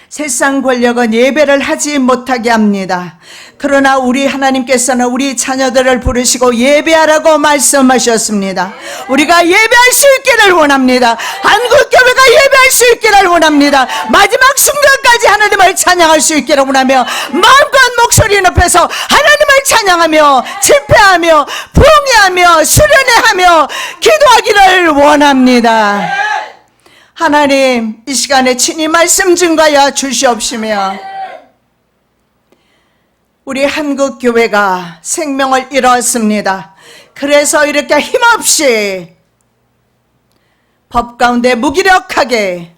세상 권력은 예배를 하지 못하게 합니다. 그러나 우리 하나님께서는 우리 자녀들을 부르시고 예배하라고 말씀하셨습니다. 우리가 예배할 수 있기를 원합니다. 한국교회가 예배할 수 있기를 원합니다. 마지막 순간까지 하나님을 찬양할 수 있기를 원하며 마음과 목소리 높여서 하나님을 찬양하며 집회하며 부흥회하며 수련회하며 기도하기를 원합니다. 하나님, 이 시간에 친히 말씀 증거하여 주시옵시며 우리 한국교회가 생명을 잃었습니다. 그래서 이렇게 힘없이 법 가운데 무기력하게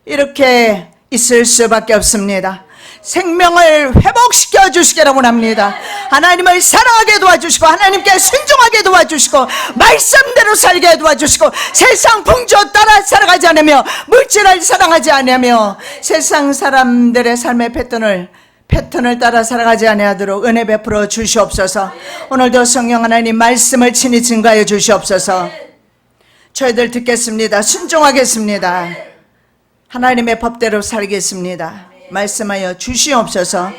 이렇게 있을 수밖에 없습니다. 생명을 회복시켜 주시기를 원합니다. 하나님을 사랑하게 도와주시고 하나님께 순종하게 도와주시고 말씀대로 살게 도와주시고 세상 풍조 따라 살아가지 않으며 물질을 사랑하지 않으며 세상 사람들의 삶의 패턴을 따라 살아가지 아니하도록 은혜 베풀어 주시옵소서. 오늘도 성령 하나님 말씀을 친히 증거하여 주시옵소서. 저희들 듣겠습니다. 순종하겠습니다. 하나님의 법대로 살겠습니다. 말씀하여 주시옵소서.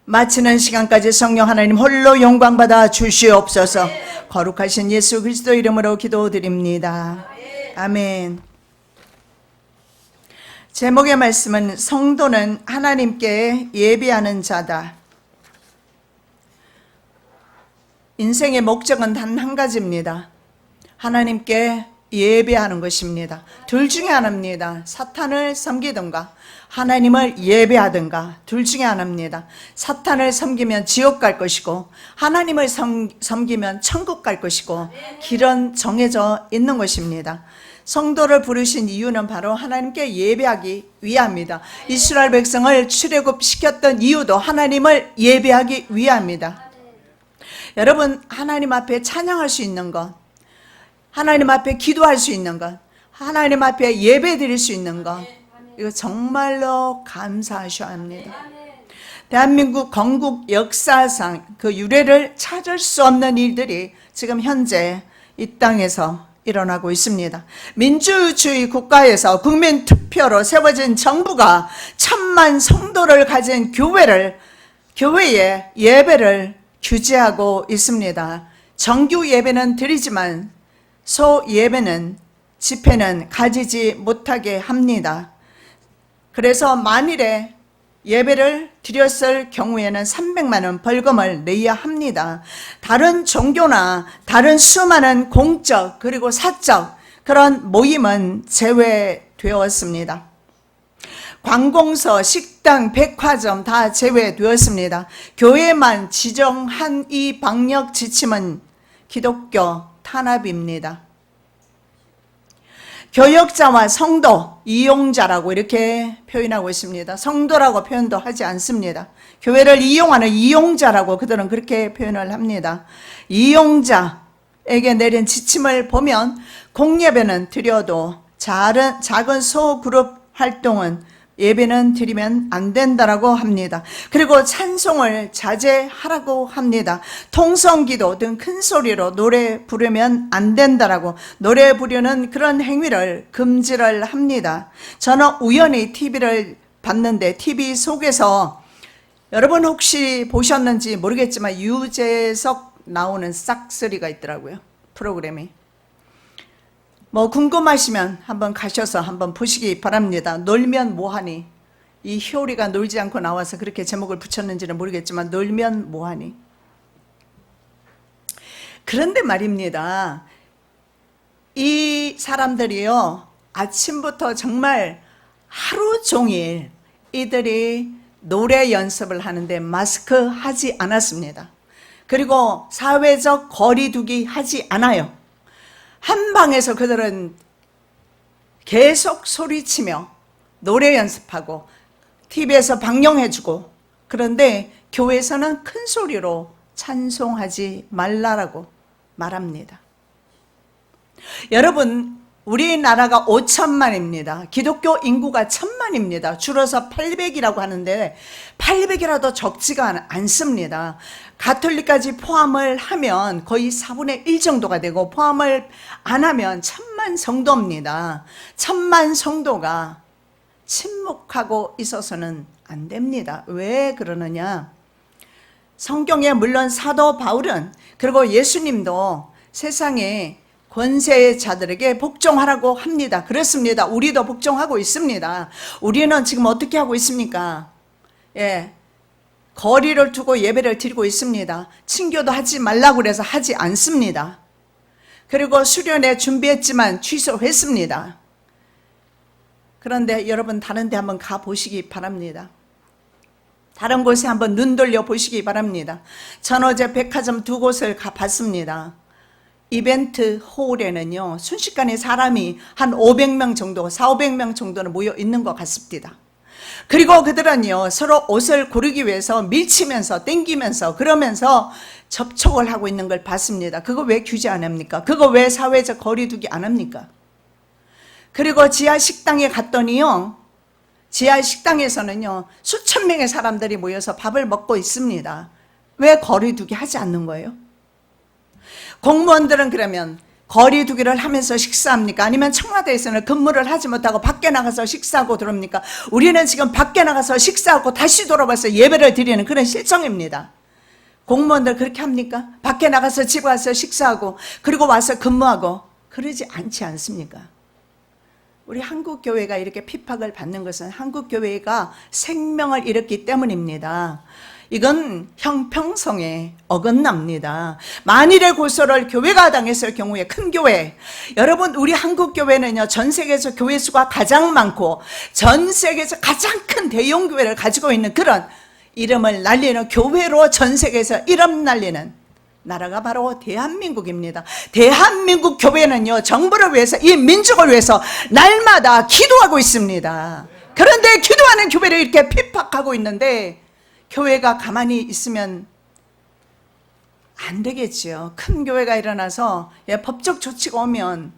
마치는 시간까지 성령 하나님 홀로 영광받아 주시옵소서. 거룩하신 예수 그리스도 이름으로 기도드립니다. 아멘. 제목의 말씀은 성도는 하나님께 예배하는 자다. 인생의 목적은 단 한 가지입니다. 하나님께 예배하는 것입니다. 둘 중에 하나입니다. 사탄을 섬기든가 하나님을 예배하든가 둘 중에 하나입니다. 사탄을 섬기면 지옥 갈 것이고 하나님을 섬기면 천국 갈 것이고 길은 정해져 있는 것입니다. 성도를 부르신 이유는 바로 하나님께 예배하기 위함입니다. 이스라엘 백성을 출애굽시켰던 이유도 하나님을 예배하기 위함입니다. 여러분, 하나님 앞에 찬양할 수 있는 것, 하나님 앞에 기도할 수 있는 것, 하나님 앞에 예배 드릴 수 있는 것, 이거 정말로 감사하셔야 합니다. 대한민국 건국 역사상 그 유래를 찾을 수 없는 일들이 지금 현재 이 땅에서 일어나고 있습니다. 민주주의 국가에서 국민 투표로 세워진 정부가 1000만 성도를 가진 교회의 예배를 규제하고 있습니다. 정규 예배는 드리지만 소 예배는 집회는 가지지 못하게 합니다. 그래서 만일에 예배를 드렸을 경우에는 300만 원 벌금을 내야 합니다. 다른 종교나 다른 수많은 공적 그리고 사적 그런 모임은 제외되었습니다. 관공서, 식당, 백화점 다 제외되었습니다. 교회만 지정한 이 방역 지침은 기독교 탄압입니다. 교역자와 성도, 이용자라고 이렇게 표현하고 있습니다. 성도라고 표현도 하지 않습니다. 교회를 이용하는 이용자라고 그들은 그렇게 표현을 합니다. 이용자에게 내린 지침을 보면 공예배는 드려도 작은 소그룹 활동은 예배는 드리면 안 된다라고 합니다. 그리고 찬송을 자제하라고 합니다. 통성기도 등 큰 소리로 노래 부르면 안 된다라고 노래 부르는 그런 행위를 금지를 합니다. 저는 우연히 TV를 봤는데 TV 속에서 여러분 혹시 보셨는지 모르겠지만 유재석 나오는 싹쓸이가 있더라고요. 프로그램이. 뭐 궁금하시면 한번 가셔서 한번 보시기 바랍니다. 놀면 뭐하니? 이 효리가 놀지 않고 나와서 그렇게 제목을 붙였는지는 모르겠지만 놀면 뭐하니? 그런데 말입니다. 이 사람들이요, 아침부터 정말 하루 종일 이들이 노래 연습을 하는데 마스크 하지 않았습니다. 그리고 사회적 거리두기 하지 않아요. 한 방에서 그들은 계속 소리치며 노래 연습하고 TV에서 방영해주고, 그런데 교회에서는 큰 소리로 찬송하지 말라라고 말합니다. 여러분, 우리나라가 5천만입니다. 기독교 인구가 1000만입니다. 줄어서 800이라고 하는데 800이라도 적지가 않습니다. 가톨릭까지 포함을 하면 거의 4분의 1 정도가 되고, 포함을 안 하면 1000만 성도입니다. 1000만 성도가 침묵하고 있어서는 안 됩니다. 왜 그러느냐? 성경에 물론 사도 바울은 그리고 예수님도 세상에 권세의 자들에게 복종하라고 합니다. 그렇습니다. 우리도 복종하고 있습니다. 우리는 지금 어떻게 하고 있습니까? 거리를 두고 예배를 드리고 있습니다. 친교도 하지 말라고 그래서 하지 않습니다. 그리고 수련회 준비했지만 취소했습니다. 그런데 여러분 다른 데 한번 가보시기 바랍니다. 다른 곳에 한번 눈 돌려 보시기 바랍니다. 전 어제 백화점 2곳을 가봤습니다. 이벤트 홀에는요, 순식간에 사람이 한 500명 정도, 400~500명 정도는 모여 있는 것 같습니다. 그리고 그들은요, 서로 옷을 고르기 위해서 밀치면서, 땡기면서, 그러면서 접촉을 하고 있는 걸 봤습니다. 그거 왜 규제 안 합니까? 그거 왜 사회적 거리두기 안 합니까? 그리고 지하 식당에 갔더니요, 지하 식당에서는요, 수천 명의 사람들이 모여서 밥을 먹고 있습니다. 왜 거리두기 하지 않는 거예요? 공무원들은 그러면 거리두기를 하면서 식사합니까? 아니면 청와대에서는 근무를 하지 못하고 밖에 나가서 식사하고 들어옵니까? 우리는 지금 밖에 나가서 식사하고 다시 돌아와서 예배를 드리는 그런 실정입니다. 공무원들 그렇게 합니까? 밖에 나가서 집에 와서 식사하고 그리고 와서 근무하고 그러지 않지 않습니까? 우리 한국교회가 이렇게 핍박을 받는 것은 한국교회가 생명을 잃었기 때문입니다. 이건 형평성에 어긋납니다. 만일의 고소를 교회가 당했을 경우에 큰 교회, 여러분 우리 한국교회는요, 전 세계에서 교회 수가 가장 많고 전 세계에서 가장 큰 대형교회를 가지고 있는 그런 이름을 날리는 교회로 전 세계에서 이름 날리는 나라가 바로 대한민국입니다. 대한민국 교회는요, 정부를 위해서, 이 민족을 위해서 날마다 기도하고 있습니다. 그런데 기도하는 교회를 이렇게 핍박하고 있는데 교회가 가만히 있으면 안 되겠지요. 큰 교회가 일어나서 법적 조치가 오면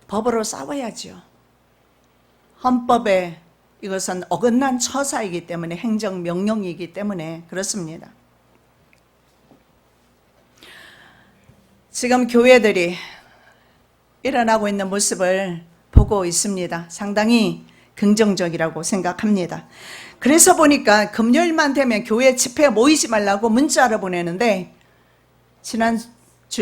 법으로 싸워야죠. 헌법에 이것은 어긋난 처사이기 때문에, 행정명령이기 때문에 그렇습니다. 지금 교회들이 일어나고 있는 모습을 보고 있습니다. 상당히 긍정적이라고 생각합니다. 그래서 보니까 금요일만 되면 교회 집회에 모이지 말라고 문자를 보내는데 지난주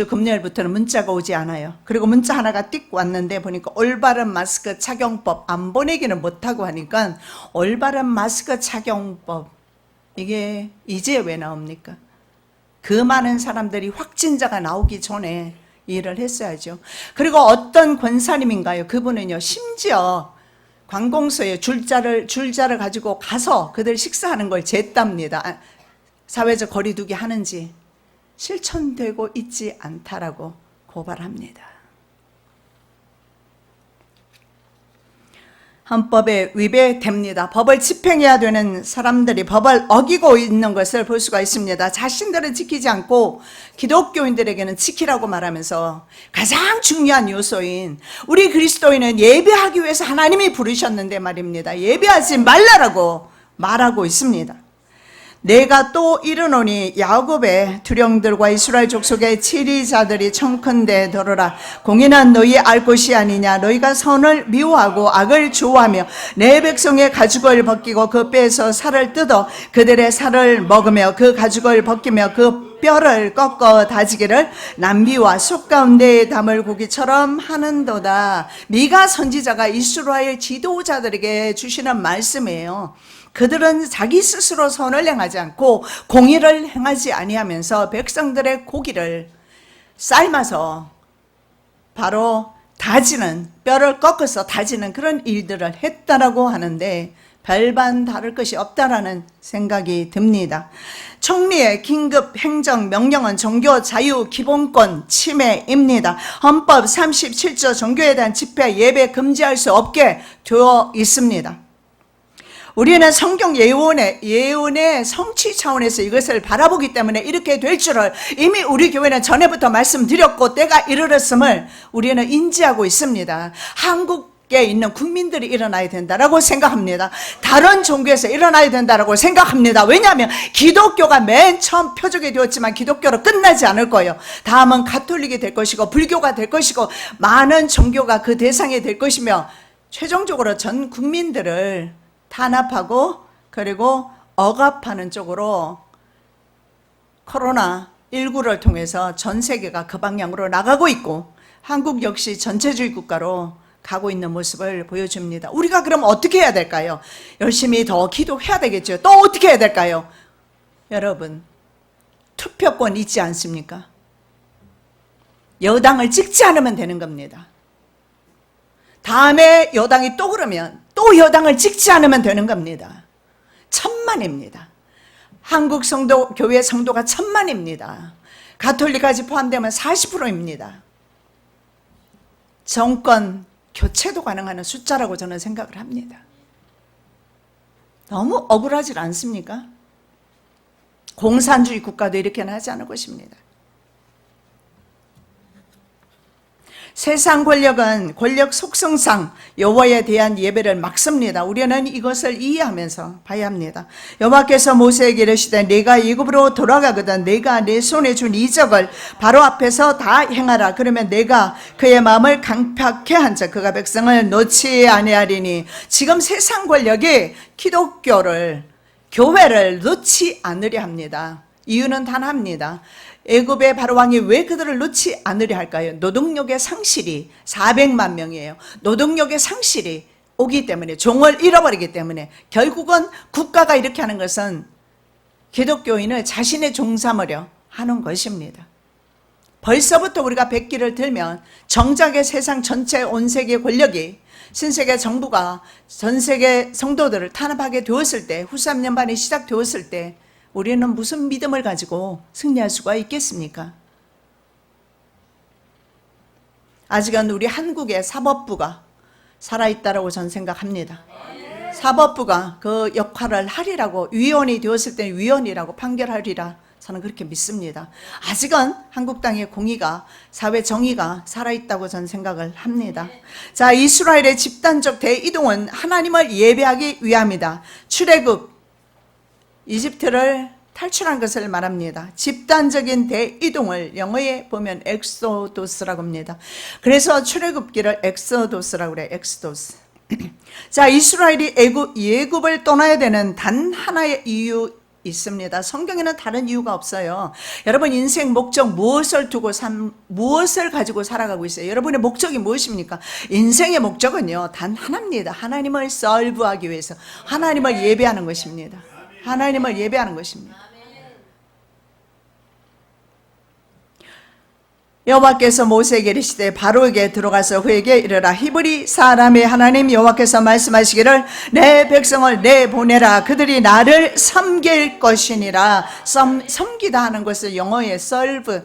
금요일부터는 문자가 오지 않아요. 그리고 문자 하나가 띡 왔는데 보니까 올바른 마스크 착용법, 안 보내기는 못하고 하니까 올바른 마스크 착용법, 이게 이제 왜 나옵니까? 그 많은 사람들이 확진자가 나오기 전에 일을 했어야죠. 그리고 어떤 권사님인가요? 그분은요, 심지어 관공서에 줄자를 가지고 가서 그들 식사하는 걸 쟀답니다. 사회적 거리두기 하는지 실천되고 있지 않다라고 고발합니다. 헌법에 위배됩니다. 법을 집행해야 되는 사람들이 법을 어기고 있는 것을 볼 수가 있습니다. 자신들은 지키지 않고 기독교인들에게는 지키라고 말하면서 가장 중요한 요소인 우리 그리스도인은 예배하기 위해서 하나님이 부르셨는데 말입니다. 예배하지 말라라고 말하고 있습니다. 내가 또 이르노니 야곱의 두령들과 이스라엘 족속의 치리자들이 청컨대 들으라. 공인한 너희의 알 것이 아니냐. 너희가 선을 미워하고 악을 좋아하며 내 백성의 가죽을 벗기고 그 뼈에서 살을 뜯어 그들의 살을 먹으며 그 가죽을 벗기며 그 뼈를 꺾어 다지기를 남비와 속 가운데에 담을 고기처럼 하는도다. 미가 선지자가 이스라엘 지도자들에게 주시는 말씀이에요. 그들은 자기 스스로 선을 행하지 않고 공의를 행하지 아니하면서 백성들의 고기를 삶아서 바로 다지는, 뼈를 꺾어서 다지는 그런 일들을 했다라고 하는데 별반 다를 것이 없다라는 생각이 듭니다. 총리의 긴급 행정 명령은 종교 자유 기본권 침해입니다. 헌법 37조 종교에 대한 집회 예배 금지할 수 없게 되어 있습니다. 우리는 성경 예언의 성취 차원에서 이것을 바라보기 때문에 이렇게 될 줄을 이미 우리 교회는 전에부터 말씀드렸고 때가 이르렀음을 우리는 인지하고 있습니다. 한국에 있는 국민들이 일어나야 된다라고 생각합니다. 다른 종교에서 일어나야 된다라고 생각합니다. 왜냐하면 기독교가 맨 처음 표적이 되었지만 기독교로 끝나지 않을 거예요. 다음은 가톨릭이 될 것이고 불교가 될 것이고 많은 종교가 그 대상이 될 것이며 최종적으로 전 국민들을 탄압하고 그리고 억압하는 쪽으로 코로나19를 통해서 전 세계가 그 방향으로 나가고 있고 한국 역시 전체주의 국가로 가고 있는 모습을 보여줍니다. 우리가 그럼 어떻게 해야 될까요? 열심히 더 기도해야 되겠죠. 또 어떻게 해야 될까요? 여러분, 투표권 있지 않습니까? 여당을 찍지 않으면 되는 겁니다. 다음에 여당이 또 그러면 또 여당을 찍지 않으면 되는 겁니다. 천만입니다. 한국 성도, 교회 성도가 천만입니다. 가톨릭까지 포함되면 40%입니다. 정권 교체도 가능한 숫자라고 저는 생각을 합니다. 너무 억울하지 않습니까? 공산주의 국가도 이렇게는 하지 않을 것입니다. 세상 권력은 권력 속성상 여호와에 대한 예배를 막습니다. 우리는 이것을 이해하면서 봐야 합니다. 여호와께서 모세에게 이르시되 내가 애굽으로 돌아가거든 내가 내 손에 준 이적을 바로 앞에서 다 행하라. 그러면 내가 그의 마음을 강팍해 한 자 그가 백성을 놓지 아니하리니. 지금 세상 권력이 기독교를 교회를 놓지 않으려 합니다. 이유는 단합니다. 애굽의 바로왕이 왜 그들을 놓지 않으려 할까요? 노동력의 상실이 400만 명이에요. 노동력의 상실이 오기 때문에, 종을 잃어버리기 때문에. 결국은 국가가 이렇게 하는 것은 기독교인을 자신의 종 삼으려 하는 것입니다. 벌써부터 우리가 백기를 들면 정작의 세상 전체 온 세계 권력이 신세계 정부가 전 세계 성도들을 탄압하게 되었을 때, 후3년반이 시작되었을 때 우리는 무슨 믿음을 가지고 승리할 수가 있겠습니까? 아직은 우리 한국의 사법부가 살아있다고 저는 생각합니다. 사법부가 그 역할을 하리라고, 위원이 되었을 때 위원이라고 판결하리라 저는 그렇게 믿습니다. 아직은 한국 땅의 공의가, 사회 정의가 살아있다고 저는 생각을 합니다. 자, 이스라엘의 집단적 대이동은 하나님을 예배하기 위함이다. 출애굽 이집트를 탈출한 것을 말합니다. 집단적인 대이동을 영어에 보면 엑소도스라고 합니다. 그래서 출애굽기를 엑소도스라고 그래요. 엑소도스. 자, 이스라엘이 예굽을 떠나야 되는 단 하나의 이유 있습니다. 성경에는 다른 이유가 없어요. 여러분 인생 목적 무엇을 두고 무엇을 가지고 살아가고 있어요? 여러분의 목적이 무엇입니까? 인생의 목적은요 단 하나입니다. 하나님을 설브하기 위해서 하나님을 예배하는 것입니다. 하나님을 예배하는 것입니다. 여호와께서 모세에게 이르시되 바로에게 들어가서 그에게 이르라. 히브리 사람의 하나님 여호와께서 말씀하시기를 내 백성을 내보내라. 그들이 나를 섬길 것이니라. 섬기다 하는 것을 영어에 serve,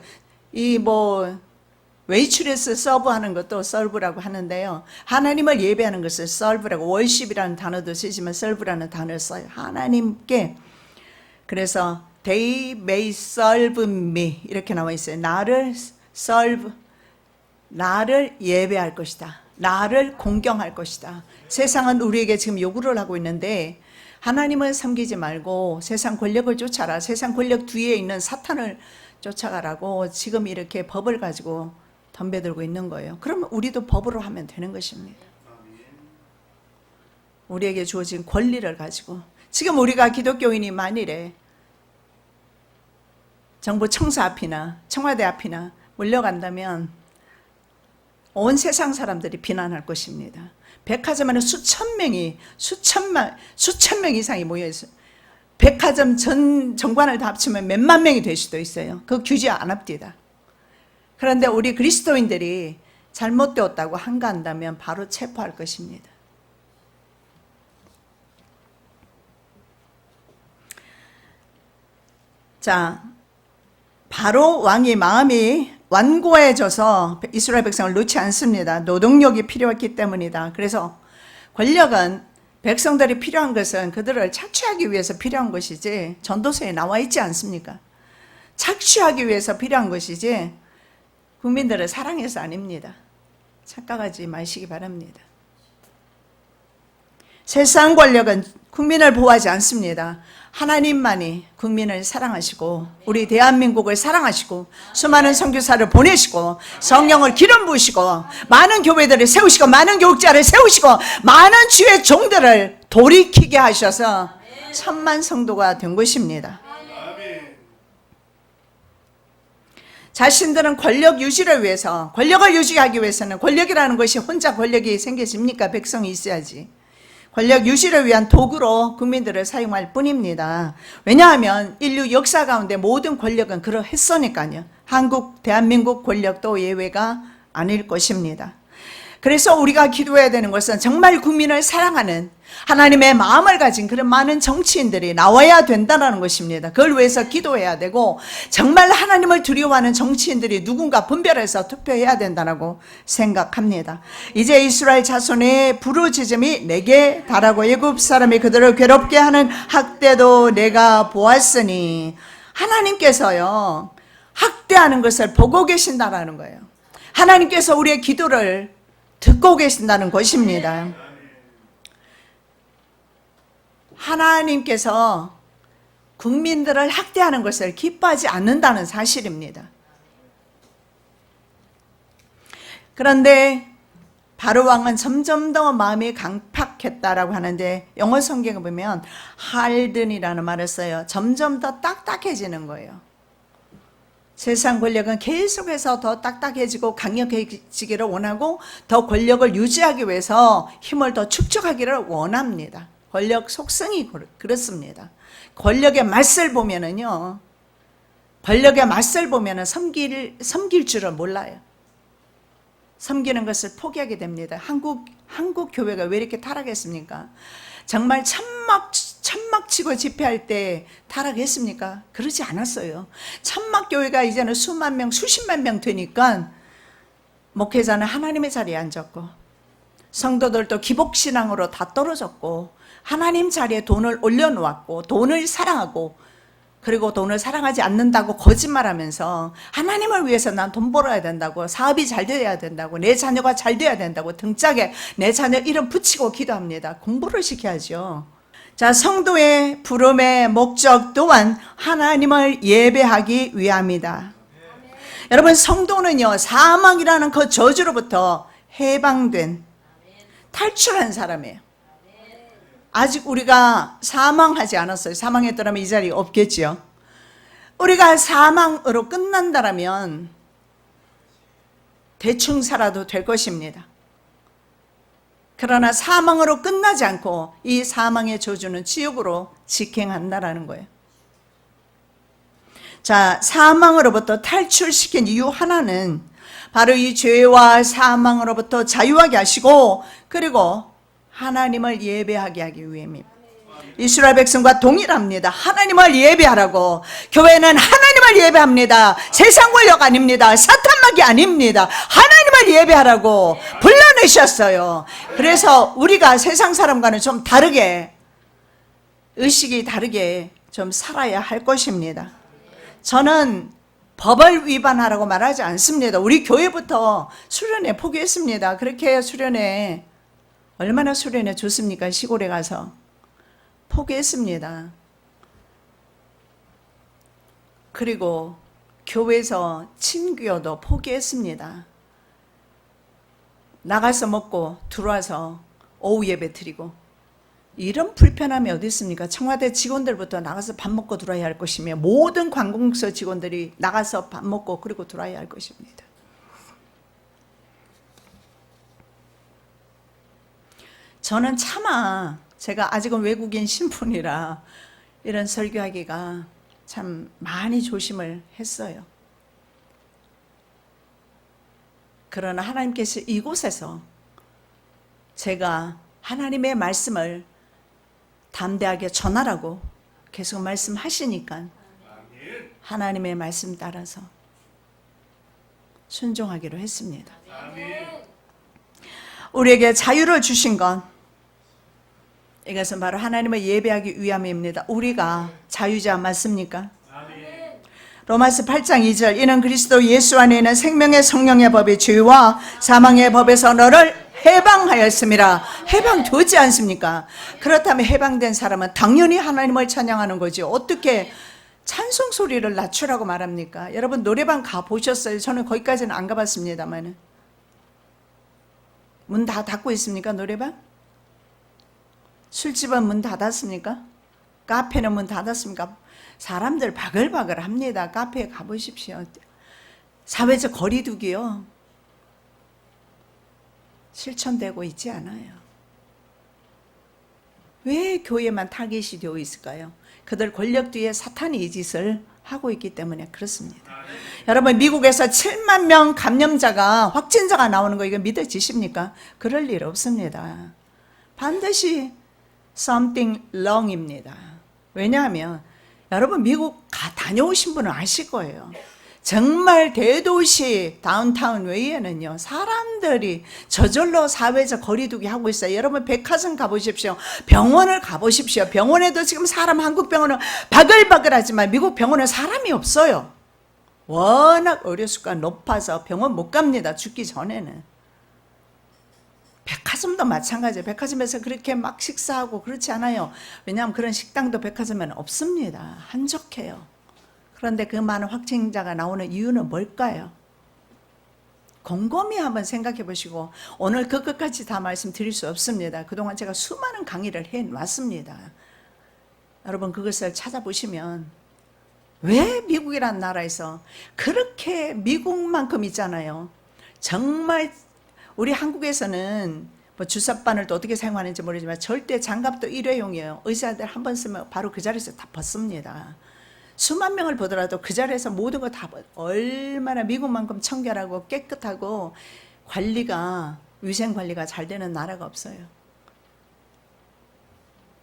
웨이트레스 서브하는 것도 serve라고 하는데요. 하나님을 예배하는 것을 serve라고, worship이라는 단어도 쓰지만 serve라는 단어를 써요. 하나님께. 그래서 they may serve me 이렇게 나와 있어요. 나를 serve, 나를 예배할 것이다. 나를 공경할 것이다. 세상은 우리에게 지금 요구를 하고 있는데 하나님을 섬기지 말고 세상 권력을 쫓아라. 세상 권력 뒤에 있는 사탄을 쫓아가라고 지금 이렇게 법을 가지고 덤벼들고 있는 거예요. 그러면 우리도 법으로 하면 되는 것입니다. 우리에게 주어진 권리를 가지고. 지금 우리가 기독교인이 만일에 정부 청사 앞이나 청와대 앞이나 몰려간다면 온 세상 사람들이 비난할 것입니다. 백화점에는 수천 명 이상이 모여 있어요. 백화점 전 정관을 다 합치면 몇만 명이 될 수도 있어요. 그 규제 안 합디다. 그런데 우리 그리스도인들이 잘못되었다고 한가한다면 바로 체포할 것입니다. 자, 바로 왕의 마음이 완고해져서 이스라엘 백성을 놓지 않습니다. 노동력이 필요했기 때문이다. 그래서 권력은 백성들이 필요한 것은 그들을 착취하기 위해서 필요한 것이지 전도서에 나와 있지 않습니까? 착취하기 위해서 필요한 것이지 국민들을 사랑해서 아닙니다. 착각하지 마시기 바랍니다. 세상 권력은 국민을 보호하지 않습니다. 하나님만이 국민을 사랑하시고 우리 대한민국을 사랑하시고 수많은 선교사를 보내시고 성령을 기름 부으시고 많은 교회들을 세우시고 많은 교육자를 세우시고 많은 주의 종들을 돌이키게 하셔서 천만 성도가 된 것입니다. 자신들은 권력 유지를 위해서, 권력을 유지하기 위해서는 권력이라는 것이 혼자 권력이 생겨집니까? 백성이 있어야지. 권력 유지를 위한 도구로 국민들을 사용할 뿐입니다. 왜냐하면 인류 역사 가운데 모든 권력은 그러했으니까요. 한국, 대한민국 권력도 예외가 아닐 것입니다. 그래서 우리가 기도해야 되는 것은 정말 국민을 사랑하는 하나님의 마음을 가진 그런 많은 정치인들이 나와야 된다는 것입니다. 그걸 위해서 기도해야 되고 정말 하나님을 두려워하는 정치인들이 누군가 분별해서 투표해야 된다고 생각합니다. 이제 이스라엘 자손의 부르짖음이 내게 달하고 애굽 사람이 그들을 괴롭게 하는 학대도 내가 보았으니, 하나님께서요 학대하는 것을 보고 계신다라는 거예요. 하나님께서 우리의 기도를 듣고 계신다는 것입니다. 하나님께서 국민들을 학대하는 것을 기뻐하지 않는다는 사실입니다. 그런데 바로 왕은 점점 더 마음이 강팍했다라고 하는데 영어 성경에 보면 harden이라는 말을 써요. 점점 더 딱딱해지는 거예요. 세상 권력은 계속해서 더 딱딱해지고 강력해지기를 원하고 더 권력을 유지하기 위해서 힘을 더 축적하기를 원합니다. 권력 속성이 그렇습니다. 권력의 맛을 보면은요, 권력의 맛을 보면은 섬길 줄을 몰라요. 섬기는 것을 포기하게 됩니다. 한국 교회가 왜 이렇게 타락했습니까? 정말 천막 치고 집회할 때 타락했습니까? 그러지 않았어요. 천막 교회가 이제는 수만 명, 수십만 명 되니까 목회자는 하나님의 자리에 앉았고 성도들도 기복신앙으로 다 떨어졌고 하나님 자리에 돈을 올려놓았고 돈을 사랑하고, 그리고 돈을 사랑하지 않는다고 거짓말하면서 하나님을 위해서 난 돈 벌어야 된다고, 사업이 잘 되어야 된다고, 내 자녀가 잘 되어야 된다고 등짝에 내 자녀 이름 붙이고 기도합니다. 공부를 시켜야죠. 자, 성도의 부름의 목적 또한 하나님을 예배하기 위함이다. 여러분, 성도는요 사망이라는 그 저주로부터 해방된, 탈출한 사람이에요. 아직 우리가 사망하지 않았어요. 사망했더라면 이 자리에 없겠지요. 우리가 사망으로 끝난다라면 대충 살아도 될 것입니다. 그러나 사망으로 끝나지 않고 이 사망의 저주는 지옥으로 직행한다라는 거예요. 자, 사망으로부터 탈출시킨 이유 하나는 바로 이 죄와 사망으로부터 자유하게 하시고 그리고 하나님을 예배하게 하기 위함입니다. 이스라엘 백성과 동일합니다. 하나님을 예배하라고. 교회는 하나님을 예배합니다. 세상 권력 아닙니다. 사탄막이 아닙니다. 하나님을 예배하라고 불러내셨어요. 그래서 우리가 세상 사람과는 좀 다르게, 의식이 다르게 좀 살아야 할 것입니다. 저는 법을 위반하라고 말하지 않습니다. 우리 교회부터 수련회 포기했습니다. 그렇게 수련회, 얼마나 수련회 좋습니까? 시골에 가서 포기했습니다. 그리고 교회에서 친교도 포기했습니다. 나가서 먹고 들어와서 오후 예배 드리고, 이런 불편함이 어디 있습니까? 청와대 직원들부터 나가서 밥 먹고 들어와야 할 것이며 모든 관공서 직원들이 나가서 밥 먹고 그리고 들어와야 할 것입니다. 저는 차마, 제가 아직은 외국인 신분이라 이런 설교하기가 참 많이 조심을 했어요. 그러나 하나님께서 이곳에서 제가 하나님의 말씀을 담대하게 전하라고 계속 말씀하시니까 하나님의 말씀 따라서 순종하기로 했습니다. 우리에게 자유를 주신 건, 이것은 바로 하나님을 예배하기 위함입니다. 우리가 자유자 맞습니까? 로마서 8장 2절, 이는 그리스도 예수 안에 있는 생명의 성령의 법이 죄와 사망의 법에서 너를 해방하였습니다. 해방되지 않습니까? 그렇다면 해방된 사람은 당연히 하나님을 찬양하는 거지. 어떻게 찬송 소리를 낮추라고 말합니까? 여러분 노래방 가보셨어요? 저는 거기까지는 안 가봤습니다만 문 다 닫고 있습니까? 노래방? 술집은 문 닫았습니까? 카페는 문 닫았습니까? 사람들 바글바글 합니다. 카페에 가보십시오. 사회적 거리두기요 실천되고 있지 않아요. 왜 교회만 타깃이 되어 있을까요? 그들 권력 뒤에 사탄이 이 짓을 하고 있기 때문에 그렇습니다. 여러분 미국에서 7만 명 감염자가 확진자가 나오는 거 이거 믿어지십니까? 그럴 일 없습니다. 반드시 something wrong입니다. 왜냐하면 여러분 미국 다녀오신 분은 아실 거예요. 정말 대도시 다운타운 외에는요 사람들이 저절로 사회적 거리두기 하고 있어요. 여러분 백화점 가보십시오. 병원을 가보십시오. 병원에도 지금 사람 한국 병원은 바글바글하지만 미국 병원은 사람이 없어요. 워낙 의료수가 높아서 병원 못 갑니다. 죽기 전에는. 백화점도 마찬가지예요. 백화점에서 그렇게 막 식사하고 그렇지 않아요. 왜냐하면 그런 식당도 백화점에는 없습니다. 한적해요. 그런데 그 많은 확진자가 나오는 이유는 뭘까요? 곰곰이 한번 생각해 보시고 오늘 그것까지 다 말씀드릴 수 없습니다. 그동안 제가 수많은 강의를 해왔습니다. 여러분 그것을 찾아보시면 왜 미국이라는 나라에서 그렇게 미국만큼 있잖아요. 정말 우리 한국에서는 뭐 주사 바늘도 어떻게 사용하는지 모르지만 절대 장갑도 일회용이에요. 의사들 한 번 쓰면 바로 그 자리에서 다 벗습니다. 수만 명을 보더라도 그 자리에서 모든 거 다 얼마나 미국만큼 청결하고 깨끗하고 관리가 위생 관리가 잘 되는 나라가 없어요.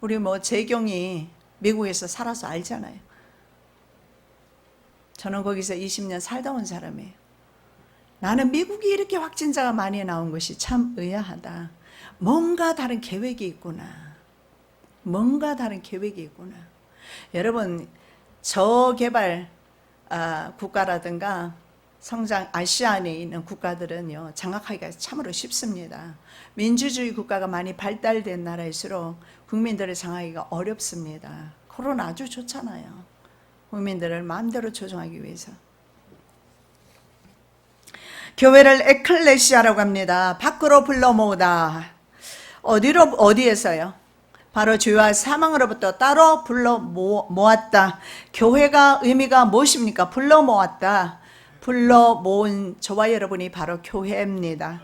우리 뭐 재경이 미국에서 살아서 알잖아요. 저는 거기서 20년 살다 온 사람이에요. 나는 미국이 이렇게 확진자가 많이 나온 것이 참 의아하다. 뭔가 다른 계획이 있구나. 뭔가 다른 계획이 있구나. 여러분 저개발 국가라든가 성장 아시아에 있는 국가들은요 장악하기가 참으로 쉽습니다. 민주주의 국가가 많이 발달된 나라일수록 국민들을 장악하기가 어렵습니다. 코로나 아주 좋잖아요. 국민들을 마음대로 조종하기 위해서. 교회를 에클레시아라고 합니다. 밖으로 불러 모으다. 어디에서요? 바로 죄와 사망으로부터 따로 불러 모았다. 교회가 의미가 무엇입니까? 불러 모았다. 불러 모은 저와 여러분이 바로 교회입니다.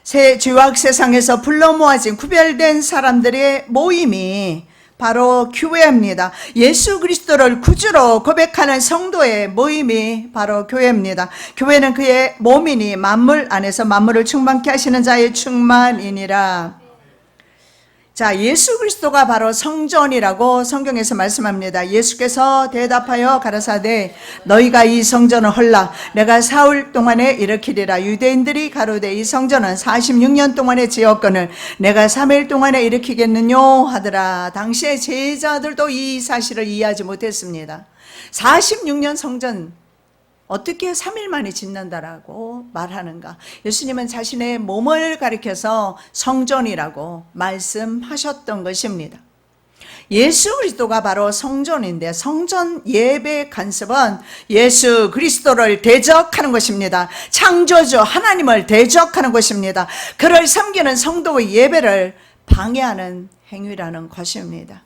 새 죄악 세상에서 불러 모아진 구별된 사람들의 모임이 바로 교회입니다. 예수 그리스도를 구주로 고백하는 성도의 모임이 바로 교회입니다. 교회는 그의 몸이니 만물 안에서 만물을 충만케 하시는 자의 충만이니라. 자, 예수 그리스도가 바로 성전이라고 성경에서 말씀합니다. 예수께서 대답하여 가라사대 너희가 이 성전을 헐라 내가 사흘 동안에 일으키리라. 유대인들이 가로되 이 성전은 46년 동안에 지었거늘 내가 3일 동안에 일으키겠느뇨 하더라. 당시의 제자들도 이 사실을 이해하지 못했습니다. 46년 성전 어떻게 3일 만에 짓는다라고 말하는가? 예수님은 자신의 몸을 가리켜서 성전이라고 말씀하셨던 것입니다. 예수 그리스도가 바로 성전인데 성전 예배 간섭은 예수 그리스도를 대적하는 것입니다. 창조주 하나님을 대적하는 것입니다. 그를 섬기는 성도의 예배를 방해하는 행위라는 것입니다.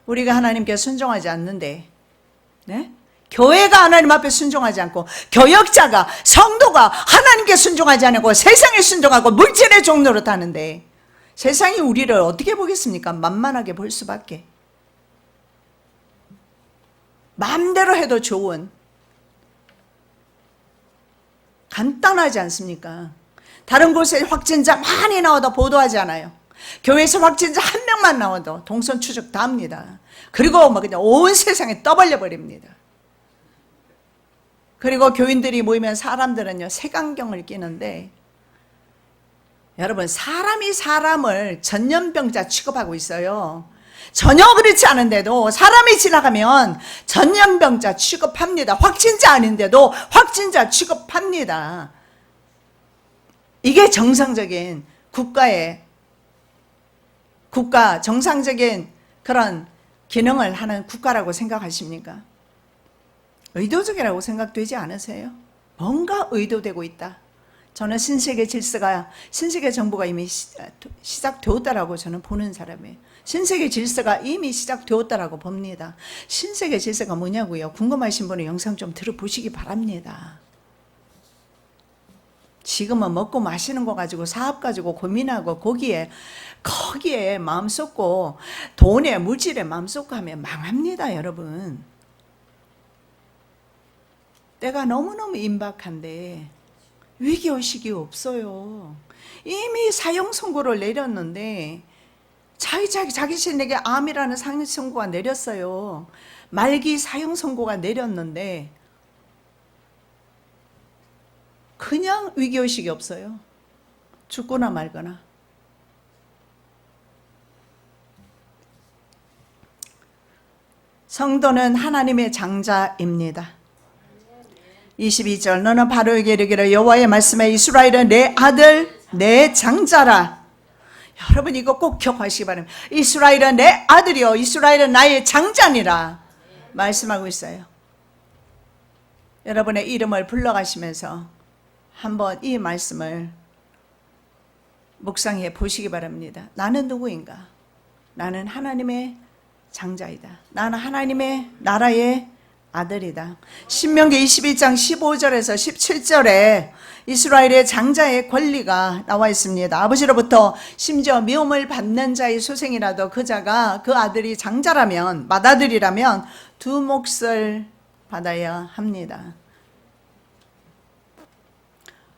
우리가 하나님께 순종하지 않는데, 네? 교회가 하나님 앞에 순종하지 않고 교역자가 성도가 하나님께 순종하지 않고 세상에 순종하고 물질의 종로로 타는데 세상이 우리를 어떻게 보겠습니까? 만만하게 볼 수밖에. 마음대로 해도 좋은, 간단하지 않습니까? 다른 곳에 확진자 많이 나와도 보도하지 않아요. 교회에서 확진자 한 명만 나와도 동선 추적 다 합니다. 그리고 뭐 그냥 온 세상에 떠벌려 버립니다. 그리고 교인들이 모이면 사람들은요 색안경을 끼는데 여러분 사람이 사람을 전염병자 취급하고 있어요. 전혀 그렇지 않은데도 사람이 지나가면 전염병자 취급합니다. 확진자 아닌데도 확진자 취급합니다. 이게 정상적인 국가 정상적인 그런 기능을 하는 국가라고 생각하십니까? 의도적이라고 생각되지 않으세요? 뭔가 의도되고 있다. 저는 신세계 질서가, 신세계 정부가 이미 시작되었다라고 저는 보는 사람이에요. 신세계 질서가 이미 시작되었다라고 봅니다. 신세계 질서가 뭐냐고요? 궁금하신 분은 영상 좀 들어보시기 바랍니다. 지금은 먹고 마시는 거 가지고 사업 가지고 고민하고 거기에 마음 쏟고 돈에 물질에 마음 쏟고 하면 망합니다, 여러분. 때가 너무너무 임박한데 위기의식이 없어요. 이미 사형 선고를 내렸는데 자기 자신에게 암이라는 사형 선고가 내렸어요. 말기 사형 선고가 내렸는데 그냥 위기의식이 없어요. 죽거나 말거나. 성도는 하나님의 장자입니다. 22절 너는 바로에게 이르기를 여호와의 말씀에 이스라엘은 내 아들 내 장자라. 여러분 이거 꼭 기억하시기 바랍니다. 이스라엘은 내 아들이요 이스라엘은 나의 장자니라 말씀하고 있어요. 여러분의 이름을 불러가시면서 한번 이 말씀을 묵상해 보시기 바랍니다. 나는 누구인가? 나는 하나님의 장자이다. 나는 하나님의 나라의 아들이다. 신명기 22장 15절에서 17절에 이스라엘의 장자의 권리가 나와 있습니다. 아버지로부터 심지어 미움을 받는 자의 소생이라도 그 자가 그 아들이 장자라면 맏아들이라면 두 몫을 받아야 합니다.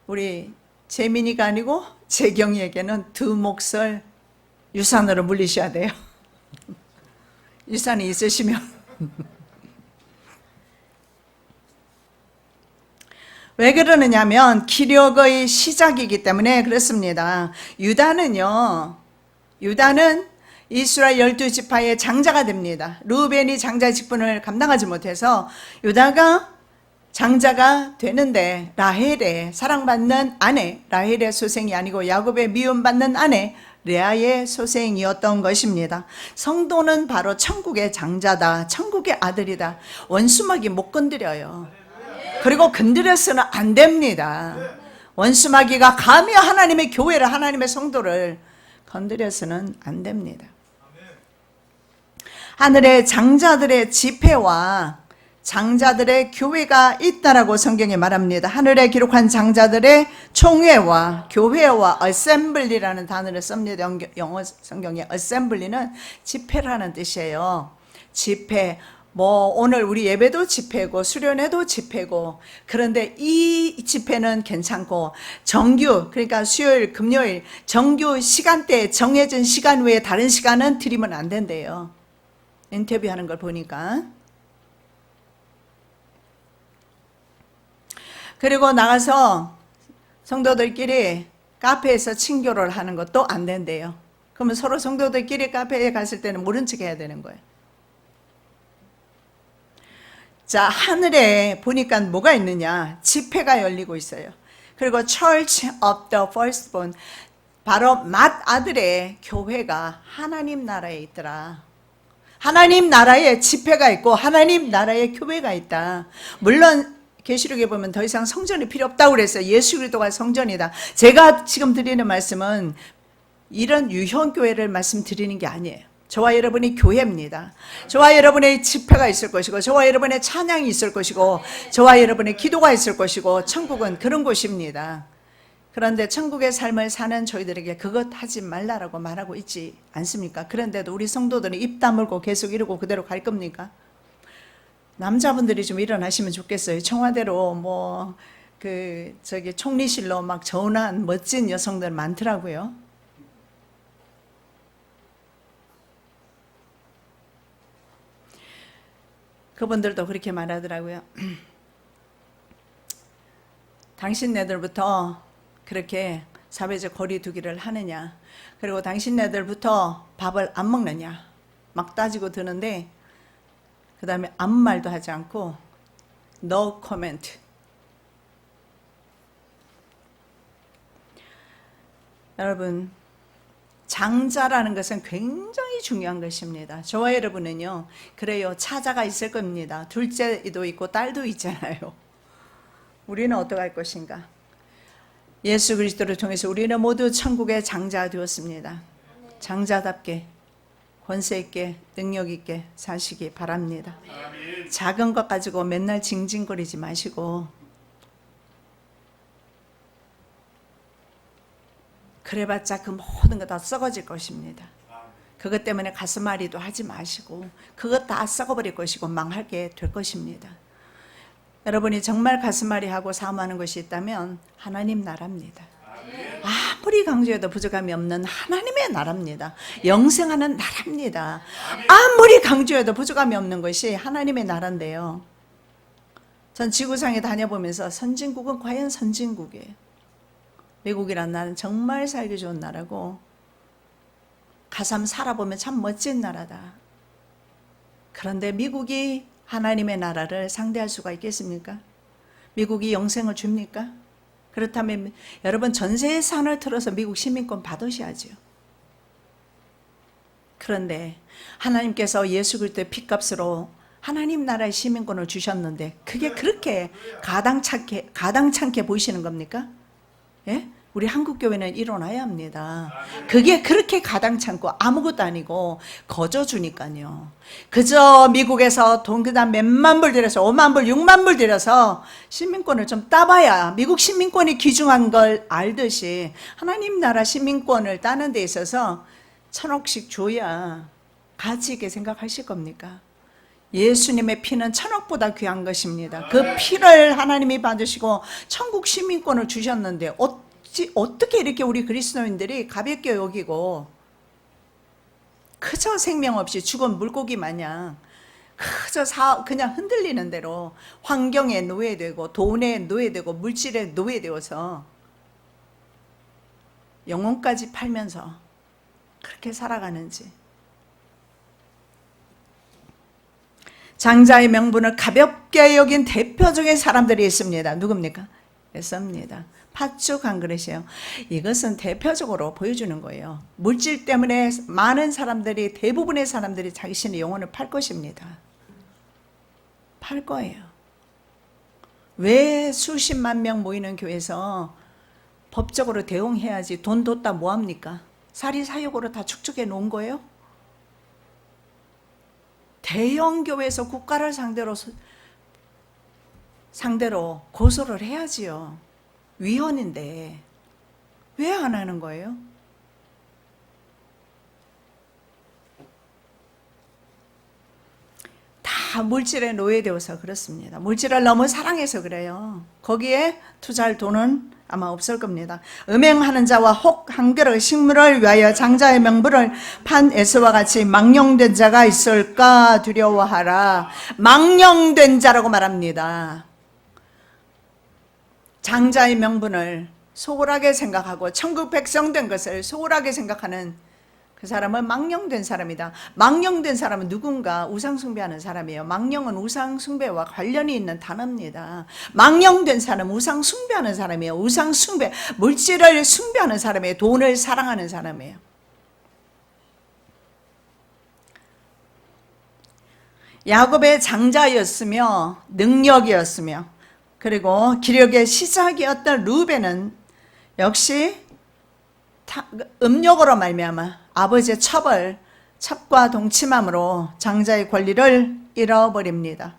우리 재민이가 아니고 재경이에게는 두 몫을 유산으로 물리셔야 돼요. 유산이 있으시면 왜 그러느냐면 기력의 시작이기 때문에 그렇습니다. 유다는 이스라엘 12지파의 장자가 됩니다. 루벤이 장자 직분을 감당하지 못해서 유다가 장자가 되는데 라헬의 사랑받는 아내, 라헬의 소생이 아니고 야곱의 미움받는 아내 레아의 소생이었던 것입니다. 성도는 바로 천국의 장자다. 천국의 아들이다. 원수막이 못 건드려요. 그리고 건드려서는 안 됩니다. 원수마귀가 감히 하나님의 교회를, 하나님의 성도를 건드려서는 안 됩니다. 하늘의 장자들의 집회와 장자들의 교회가 있다라고 성경에 말합니다. 하늘에 기록한 장자들의 총회와 교회와 어셈블리라는 단어를 씁니다. 영어 성경에 어셈블리는 집회라는 뜻이에요. 집회. 오늘 우리 예배도 집회고 수련회도 집회고, 그런데 이 집회는 괜찮고 정규, 그러니까 수요일 금요일 정규 시간대에 정해진 시간 외에 다른 시간은 드리면 안 된대요. 인터뷰하는 걸 보니까. 그리고 나가서 성도들끼리 카페에서 친교를 하는 것도 안 된대요. 그러면 서로 성도들끼리 카페에 갔을 때는 모른 척 해야 되는 거예요. 자, 하늘에 보니까 뭐가 있느냐? 집회가 열리고 있어요. 그리고 Church of the Firstborn, 바로 맏아들의 교회가 하나님 나라에 있더라. 하나님 나라에 집회가 있고 하나님 나라에 교회가 있다. 물론 계시록에 보면 더 이상 성전이 필요 없다고 그랬어요. 예수 그리스도가 성전이다. 제가 지금 드리는 말씀은 이런 유형교회를 말씀드리는 게 아니에요. 저와 여러분이 교회입니다. 저와 여러분의 집회가 있을 것이고, 저와 여러분의 찬양이 있을 것이고, 저와 여러분의 기도가 있을 것이고, 천국은 그런 곳입니다. 그런데 천국의 삶을 사는 저희들에게 그것 하지 말라라고 말하고 있지 않습니까? 그런데도 우리 성도들은 입 다물고 계속 이러고 그대로 갈 겁니까? 남자분들이 좀 일어나시면 좋겠어요. 청와대로 총리실로 막 전환 멋진 여성들 많더라고요. 그분들도 그렇게 말하더라고요. 당신네들부터 그렇게 사회적 거리 두기를 하느냐, 그리고 당신네들부터 밥을 안 먹느냐, 막 따지고 드는데 그 다음에 아무 말도 하지 않고 no comment. 여러분, 장자라는 것은 굉장히 중요한 것입니다. 저와 여러분은요, 그래요, 차자가 있을 겁니다. 둘째도 있고 딸도 있잖아요. 우리는 어떡할 것인가? 예수 그리스도를 통해서 우리는 모두 천국의 장자가 되었습니다. 장자답게 권세 있게 능력 있게 사시기 바랍니다. 작은 것 가지고 맨날 징징거리지 마시고, 그래봤자 그 모든 거 다 썩어질 것입니다. 그것 때문에 가슴앓이도 하지 마시고 그것 다 썩어버릴 것이고 망하게 될 것입니다. 여러분이 정말 가슴앓이하고 사모하는 것이 있다면 하나님 나라입니다. 아무리 강조해도 부족함이 없는 하나님의 나라입니다. 영생하는 나라입니다. 아무리 강조해도 부족함이 없는 것이 하나님의 나라인데요, 전 지구상에 다녀보면서 선진국은 과연 선진국이에요. 미국이란 나라는 정말 살기 좋은 나라고 가서 한번 살아보면 참 멋진 나라다. 그런데 미국이 하나님의 나라를 상대할 수가 있겠습니까? 미국이 영생을 줍니까? 그렇다면 여러분 전 세상을 틀어서 미국 시민권 받으셔야죠. 그런데 하나님께서 예수 그리스도의 피값으로 하나님 나라의 시민권을 주셨는데 그게 그렇게 가당찮게 보이시는 겁니까? 예? 우리 한국교회는 일어나야 합니다. 그게 그렇게 가당찮고 아무것도 아니고 거저 주니까요. 그저 미국에서 돈 그다음 몇만 불 들여서 5만 불 6만 불 들여서 시민권을 좀 따봐야 미국 시민권이 귀중한 걸 알듯이 하나님 나라 시민권을 따는 데 있어서 1,000억씩 줘야 가치 있게 생각하실 겁니까? 예수님의 피는 1,000억보다 귀한 것입니다. 그 피를 하나님이 받으시고 천국 시민권을 주셨는데 어떻게 이렇게 우리 그리스도인들이 가볍게 여기고 그저 생명 없이 죽은 물고기 마냥 그저 그냥 흔들리는 대로 환경에 노예되고 돈에 노예되고 물질에 노예되어서 영혼까지 팔면서 그렇게 살아가는지. 장자의 명분을 가볍게 여긴 대표적인 사람들이 있습니다. 누굽니까? 에서입니다. 팥죽 한 그릇이에요. 이것은 대표적으로 보여주는 거예요. 물질 때문에 많은 사람들이, 대부분의 사람들이 자신의 영혼을 팔 것입니다. 팔 거예요. 왜 수십만 명 모이는 교회에서 법적으로 대응해야지 돈 뒀다 뭐합니까? 사리사욕으로 다 축적해 놓은 거예요? 대형 교회에서 국가를 상대로 고소를 해야지요. 위헌인데 왜 안 하는 거예요? 다 물질에 노예되어서 그렇습니다. 물질을 너무 사랑해서 그래요. 거기에 투자할 돈은 아마 없을 겁니다. 음행하는 자와 혹 한 그릇 식물을 위하여 장자의 명분을 판 에서와 같이 망령된 자가 있을까 두려워하라. 망령된 자라고 말합니다. 장자의 명분을 소홀하게 생각하고 천국 백성 된 것을 소홀하게 생각하는 그 사람은 망령된 사람이다. 망령된 사람은 누군가 우상숭배하는 사람이에요. 망령은 우상숭배와 관련이 있는 단어입니다. 망령된 사람은 우상숭배하는 사람이에요. 우상숭배, 물질을 숭배하는 사람이에요. 돈을 사랑하는 사람이에요. 야곱의 장자였으며 능력이었으며 그리고 기력의 시작이었던 루벤은 역시 음욕으로 말미암아 아버지의 첩과 동침함으로 장자의 권리를 잃어버립니다.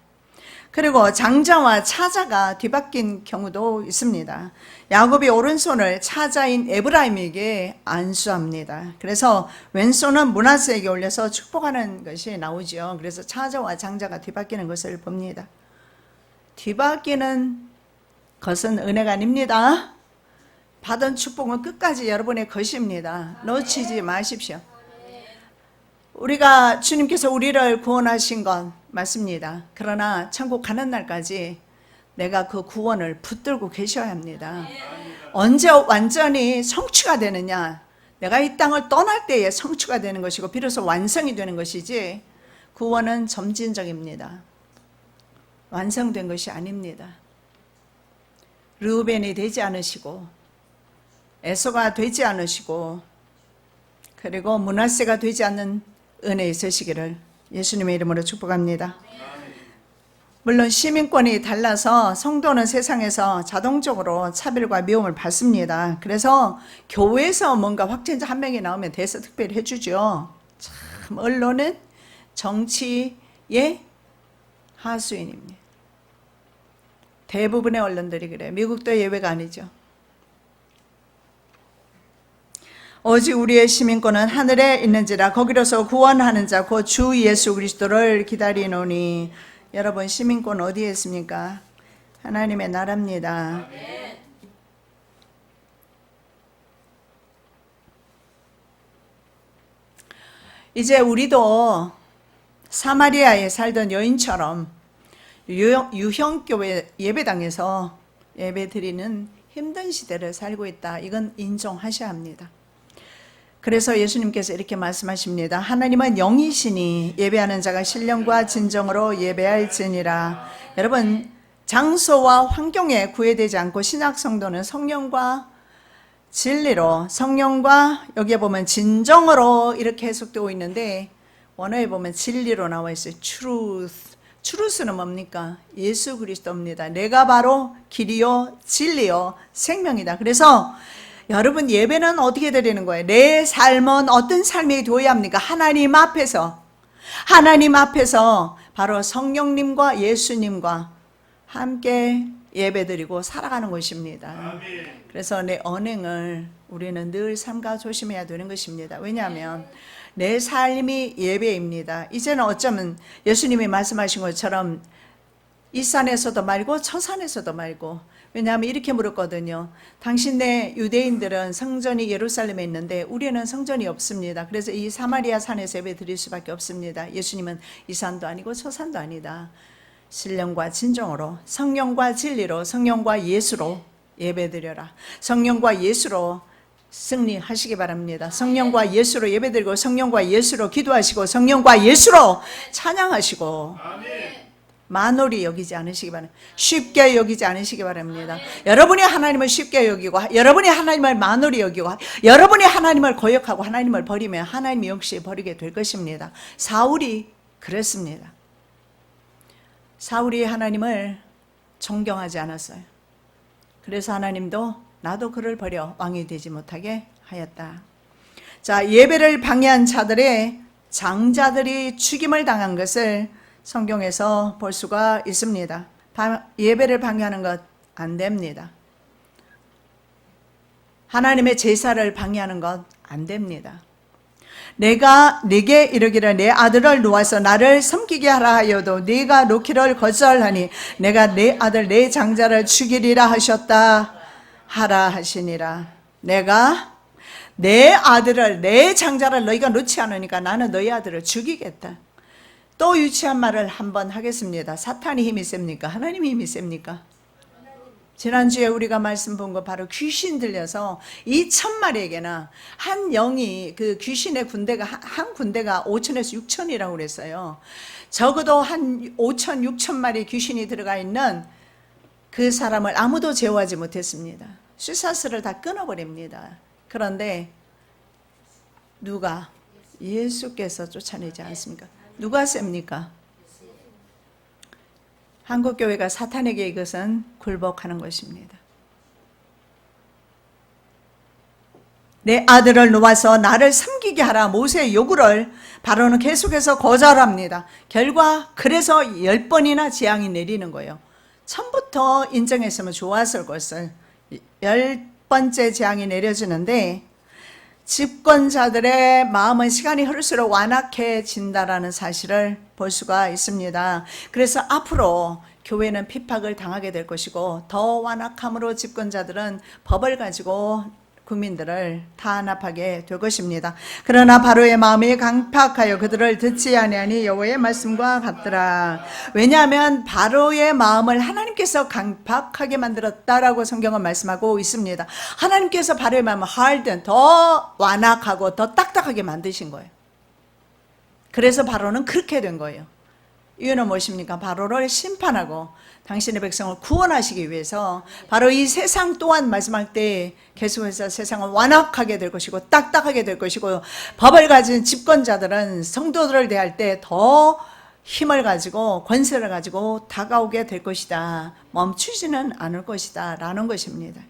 그리고 장자와 차자가 뒤바뀐 경우도 있습니다. 야곱이 오른손을 차자인 에브라임에게 안수합니다. 그래서 왼손은 므낫세에게 올려서 축복하는 것이 나오죠. 그래서 차자와 장자가 뒤바뀌는 것을 봅니다. 뒤바뀌는 것은 은혜가 아닙니다. 받은 축복은 끝까지 여러분의 것입니다. 놓치지 마십시오. 우리가 주님께서 우리를 구원하신 건 맞습니다. 그러나 천국 가는 날까지 내가 그 구원을 붙들고 계셔야 합니다. 언제 완전히 성취가 되느냐? 내가 이 땅을 떠날 때에 성취가 되는 것이고 비로소 완성이 되는 것이지, 구원은 점진적입니다. 완성된 것이 아닙니다. 르우벤이 되지 않으시고 에서가 되지 않으시고 그리고 므낫세가 되지 않는 은혜 있으시기를 예수님의 이름으로 축복합니다. 물론 시민권이 달라서 성도는 세상에서 자동적으로 차별과 미움을 받습니다. 그래서 교회에서 뭔가 확진자 한 명이 나오면 대서 특별히 해주죠. 참 언론은 정치의 하수인입니다. 대부분의 언론들이 그래요. 미국도 예외가 아니죠. 오직 우리의 시민권은 하늘에 있는지라 거기로서 구원하는 자 곧 주 예수 그리스도를 기다리노니. 여러분, 시민권 어디에 있습니까? 하나님의 나라입니다. 이제 우리도 사마리아에 살던 여인처럼 유형교회 예배당에서 예배드리는 힘든 시대를 살고 있다. 이건 인정하셔야 합니다. 그래서 예수님께서 이렇게 말씀하십니다. 하나님은 영이시니 예배하는 자가 신령과 진정으로 예배할지니라. 여러분, 장소와 환경에 구애되지 않고 신약 성도는 성령과 진리로, 성령과 여기에 보면 진정으로 이렇게 해석되고 있는데 원어에 보면 진리로 나와 있어요. truth. truth는 뭡니까? 예수 그리스도입니다. 내가 바로 길이요 진리요 생명이다. 그래서 여러분, 예배는 어떻게 드리는 거예요? 내 삶은 어떤 삶이 되어야 합니까? 하나님 앞에서 바로 성령님과 예수님과 함께 예배드리고 살아가는 것입니다. 그래서 내 언행을 우리는 늘 삼가 조심해야 되는 것입니다. 왜냐하면 내 삶이 예배입니다. 이제는 어쩌면 예수님이 말씀하신 것처럼 이 산에서도 말고 저 산에서도 말고, 왜냐하면 이렇게 물었거든요. 당신네 유대인들은 성전이 예루살렘에 있는데 우리는 성전이 없습니다. 그래서 이 사마리아 산에서 예배 드릴 수밖에 없습니다. 예수님은 이 산도 아니고 저 산도 아니다. 신령과 진정으로, 성령과 진리로, 성령과 예수로 예배 드려라. 성령과 예수로 승리하시기 바랍니다. 성령과 예수로 예배드리고 성령과 예수로 기도하시고 성령과 예수로 찬양하시고 만홀히 여기지 않으시기 바랍니다. 쉽게 여기지 않으시기 바랍니다. 여러분이 하나님을 쉽게 여기고 여러분이 하나님을 만홀히 여기고 여러분이 하나님을 거역하고 하나님을 버리면 하나님 역시 버리게 될 것입니다. 사울이 그랬습니다. 사울이 하나님을 존경하지 않았어요. 그래서 하나님도 나도 그를 버려 왕이 되지 못하게 하였다. 자, 예배를 방해한 자들의 장자들이 죽임을 당한 것을 성경에서 볼 수가 있습니다. 예배를 방해하는 것 안 됩니다. 하나님의 제사를 방해하는 것 안 됩니다. 내가 네게 이르기를 내 아들을 놓아서 나를 섬기게 하라 하여도 네가 놓기를 거절하니 내가 내 아들 내 장자를 죽이리라 하셨다 하라 하시니라. 내가 내 아들을 내 장자를 너희가 놓지 않으니까 나는 너희 아들을 죽이겠다. 또 유치한 말을 한번 하겠습니다. 사탄이 힘이 셉니까? 하나님이 힘이 셉니까? 지난주에 우리가 말씀 본 거 바로 귀신 들려서 2,000마리에게나 한 영이, 그 귀신의 군대가 한 군대가 5천에서 6천이라고 그랬어요. 적어도 한 5천, 6천 마리 귀신이 들어가 있는 그 사람을 아무도 제어하지 못했습니다. 쇠사슬을 다 끊어버립니다. 그런데 누가? 예수께서 쫓아내지 않습니까? 누가 셉니까? 한국교회가 사탄에게 이것은 굴복하는 것입니다. 내 아들을 놓아서 나를 섬기게 하라 모세의 요구를 바로는 계속해서 거절합니다. 결과 그래서 10번이나 재앙이 내리는 거예요. 처음부터 인정했으면 좋았을 것을 10번째 재앙이 내려지는데 집권자들의 마음은 시간이 흐를수록 완악해진다라는 사실을 볼 수가 있습니다. 그래서 앞으로 교회는 핍박을 당하게 될 것이고 더 완악함으로 집권자들은 법을 가지고 국민들을 탄압하게 될 것입니다. 그러나 바로의 마음이 강팍하여 그들을 듣지 아니하니 여호와의 말씀과 같더라. 왜냐하면 바로의 마음을 하나님께서 강팍하게 만들었다라고 성경은 말씀하고 있습니다. 하나님께서 바로의 마음을 harden, 더 완악하고 더 딱딱하게 만드신 거예요. 그래서 바로는 그렇게 된 거예요. 이유는 무엇입니까? 바로를 심판하고 당신의 백성을 구원하시기 위해서 바로 이 세상 또한 마지막 때에 계속해서 세상은 완악하게 될 것이고 딱딱하게 될 것이고 법을 가진 집권자들은 성도들을 대할 때 더 힘을 가지고 권세를 가지고 다가오게 될 것이다. 멈추지는 않을 것이다 라는 것입니다.